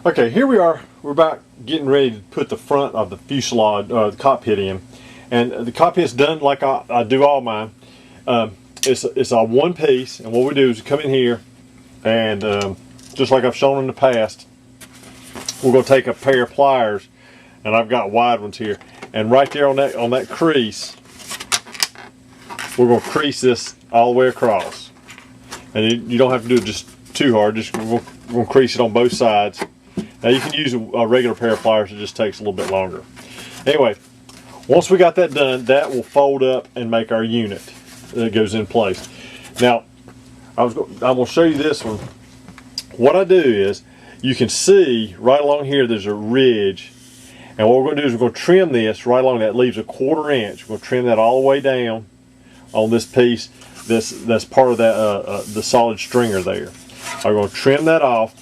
Okay, here we are. We're about getting ready to put the front of the fuselage, the cockpit in. And the cockpit's done like I do all mine. It's all one piece, and what we do is we come in here, and just like I've shown in the past, we're going to take a pair of pliers, and I've got wide ones here, and right there on that crease, we're going to crease this all the way across. And you don't have to do it just too hard. Just we're going to crease it on both sides. Now you can use a regular pair of pliers. It just takes a little bit longer. Anyway, once we got that done, that will fold up and make our unit that goes in place. Now, I'm going to show you this one. What I do is, you can see right along here there's a ridge, and what we're going to do is we're going to trim this right along that. Leaves a 1/4 inch. We're going to trim that all the way down on this piece. That's part of that the solid stringer there. I'm going to trim that off.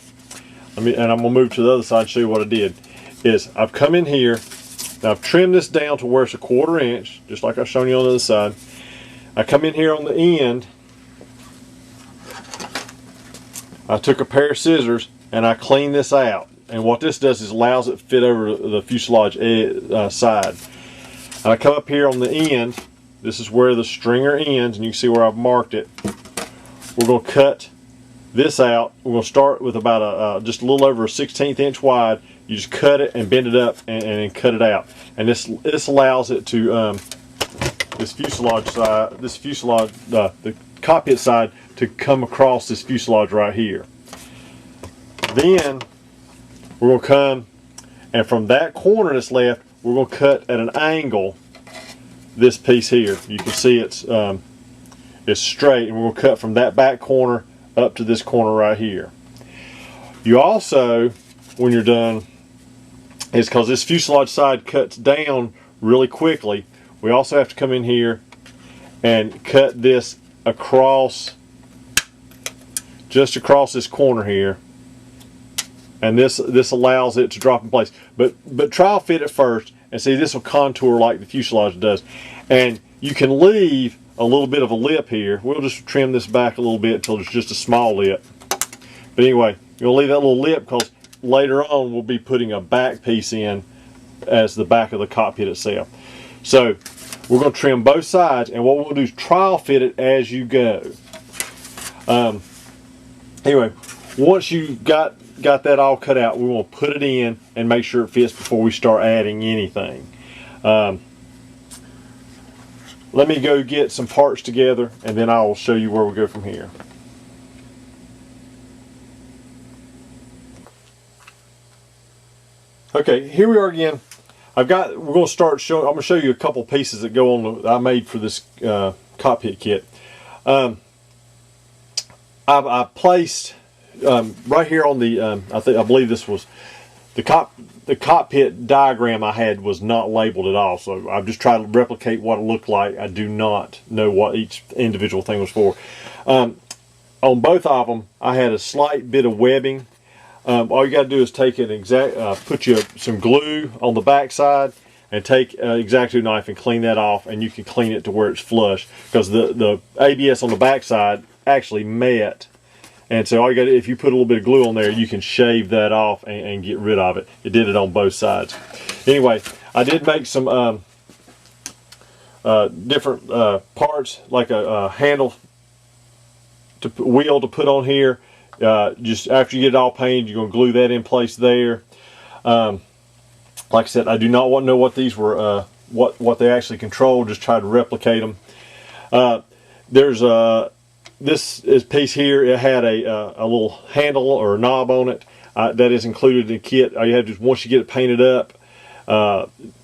And I'm going to move to the other side and show you what I did. Is I've come in here, now I've trimmed this down to where it's a 1/4 inch, just like I've shown you on the other side. I come in here on the end, I took a pair of scissors and I clean this out. And what this does is allows it to fit over the fuselage side. And I come up here on the end, this is where the stringer ends, and you can see where I've marked it. We're going to cut this out. We're going to start with about just a little over a 1/16 inch wide. You just cut it and bend it up and cut it out. And this allows it to this fuselage side, the cockpit side, to come across this fuselage right here. Then we're going to come, and from that corner that's left, we're going to cut at an angle this piece here. You can see it's straight, and we're going to cut from that back corner up to this corner right here. You also, when you're done, is because this fuselage side cuts down really quickly, we also have to come in here and cut this across, just across this corner here, and this allows it to drop in place. But trial fit it first, and see, this will contour like the fuselage does. And you can leave a little bit of a lip here. We'll just trim this back a little bit until there's just a small lip. But anyway, you'll leave that little lip because later on we'll be putting a back piece in as the back of the cockpit itself. So we're going to trim both sides, and what we'll do is trial fit it as you go. Anyway, once you got that all cut out, we want to put it in and make sure it fits before we start adding anything. Let me go get some parts together, and then I will show you where we go from here. Okay, here we are again. We're going to start showing. I'm going to show you a couple pieces that go on I made for this cockpit kit. I placed right here on the. I believe this was the cockpit diagram I had was not labeled at all, so I've just tried to replicate what it looked like. I do not know what each individual thing was for. On both of them, I had a slight bit of webbing. All you got to do is take put some glue on the back side, and take an X-Acto knife and clean that off, and you can clean it to where it's flush, because the ABS on the back side actually met. And so all you got to, if you put a little bit of glue on there, you can shave that off and get rid of it. It did it on both sides. Anyway, I did make some different parts, like a handle wheel to put on here. Just after you get it all painted, you're going to glue that in place there. Like I said, I do not want to know what these were, what they actually control. Just try to replicate them. There's this piece here. It had a little handle or a knob on it that is included in the kit. All you have to do, once you get it painted up,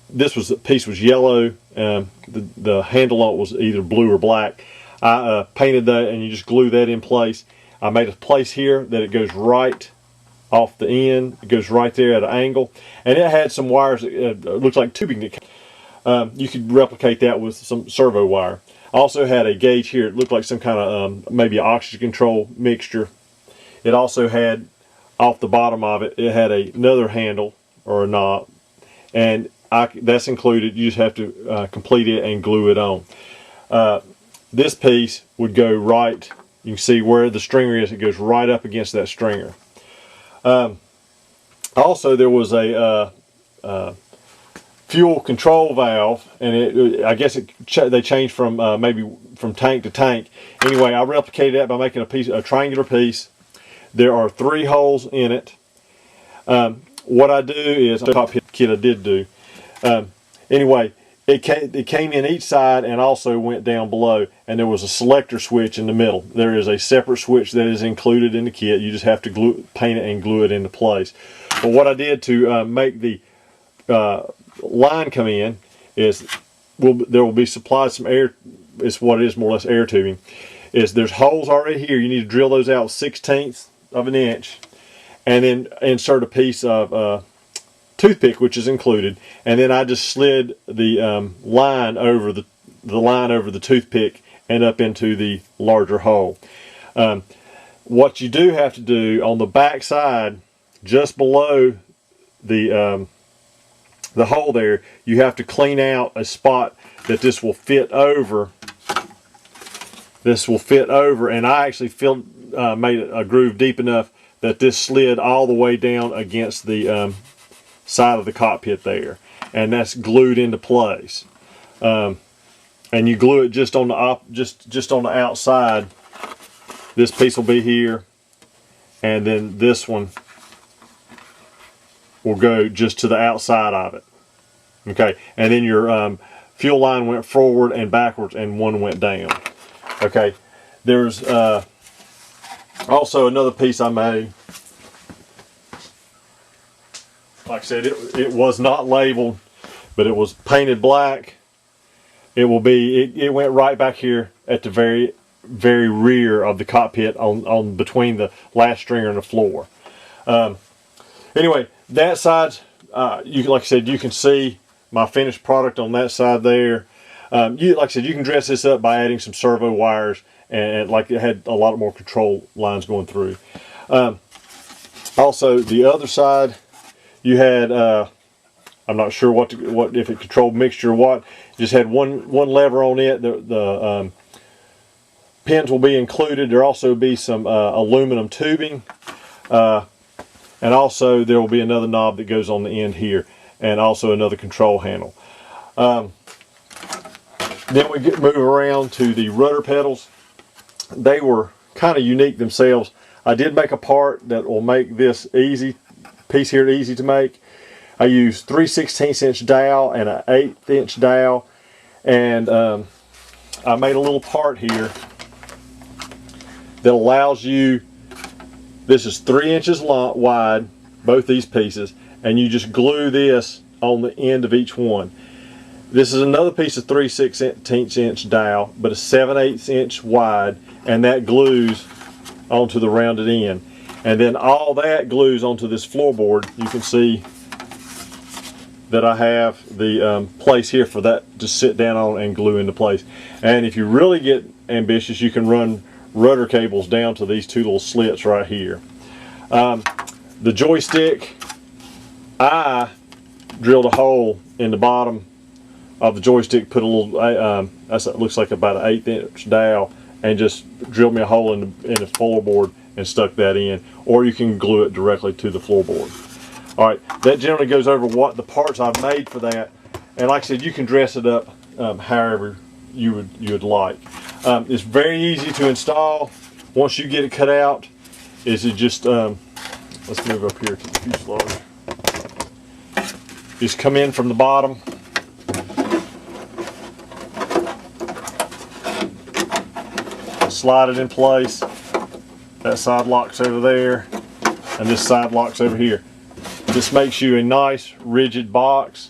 this piece was yellow. The handle on it was either blue or black. I painted that, and you just glue that in place. I made a place here that it goes right off the end. It goes right there at an angle, and it had some wires that looks like tubing. You could replicate that with some servo wire. I also had a gauge here. It looked like some kind of maybe an oxygen control mixture. It also had, off the bottom of it, it had another handle or a knob, and that's included. You just have to complete it and glue it on. This piece would go right. You can see where the stringer is. It goes right up against that stringer. Also, there was a fuel control valve, and I guess they changed from maybe from tank to tank. Anyway, I replicated that by making a triangular piece. There are 3 holes in it. What I do is, the Cockpit kit I did do. Anyway, it came in each side and also went down below, and there was a selector switch in the middle. There is a separate switch that is included in the kit. You just have to paint it and glue it into place. But what I did to make the line come in is, there will be supplied some air. It's what it is, more or less air tubing. There's holes already here. You need to drill those out 1/16 of an inch, and then insert a piece of toothpick, which is included, and then I just slid the line over the toothpick and up into the larger hole. What you do have to do on the back side, just below the hole there, you have to clean out a spot that this will fit over. And I actually made a groove deep enough that this slid all the way down against the side of the cockpit there, and that's glued into place. And you glue it just on the outside. This piece will be here, and then this one will go just to the outside of it. Okay, and then your fuel line went forward and backwards, and one went down. Okay, there's also another piece I made. Like I said, it was not labeled, but it was painted black. It went right back here at the very rear of the cockpit, on between the latch stringer and the floor. Anyway, that side, like I said, you can see my finished product on that side there. Like I said, you can dress this up by adding some servo wires, and like it had a lot more control lines going through. Also, the other side, you had I'm not sure what if it controlled mixture or what. Just had one lever on it. The pins will be included. There also be some aluminum tubing, and also there will be another knob that goes on the end here, and also another control handle. Then we move around to the rudder pedals. They were kind of unique themselves. I did make a part that will make this piece here easy to make. I used 3/16 inch dowel and an 1/8 inch dowel, and I made a little part here that allows you, this is 3 inches wide, both these pieces, and you just glue this on the end of each one. This is another piece of 3/16 inch dowel, but a 7/8 inch wide, and that glues onto the rounded end. And then all that glues onto this floorboard. You can see that I have the place here for that to sit down on and glue into place. And if you really get ambitious, you can run rudder cables down to these 2 little slits right here. The joystick, I drilled a hole in the bottom of the joystick, put a little, that looks like about an 1/8 inch dowel, and just drilled me a hole in the floorboard and stuck that in. Or you can glue it directly to the floorboard. Alright, that generally goes over what the parts I've made for that. And like I said, you can dress it up however you would like. It's very easy to install. Once you get it cut out, is it just, let's move up here to the fuselage. Just come in from the bottom. Slide it in place. That side locks over there, and this side locks over here. This makes you a nice rigid box.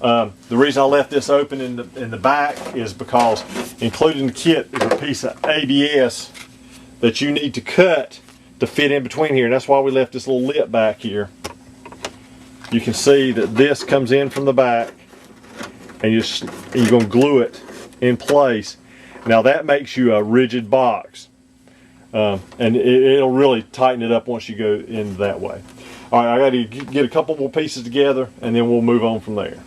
The reason I left this open in the back is because included in the kit is a piece of ABS that you need to cut to fit in between here, and that's why we left this little lip back here. You can see that this comes in from the back, and you're going to glue it in place. Now that makes you a rigid box, and it'll really tighten it up once you go in that way. All right, I got to get a couple more pieces together, and then we'll move on from there.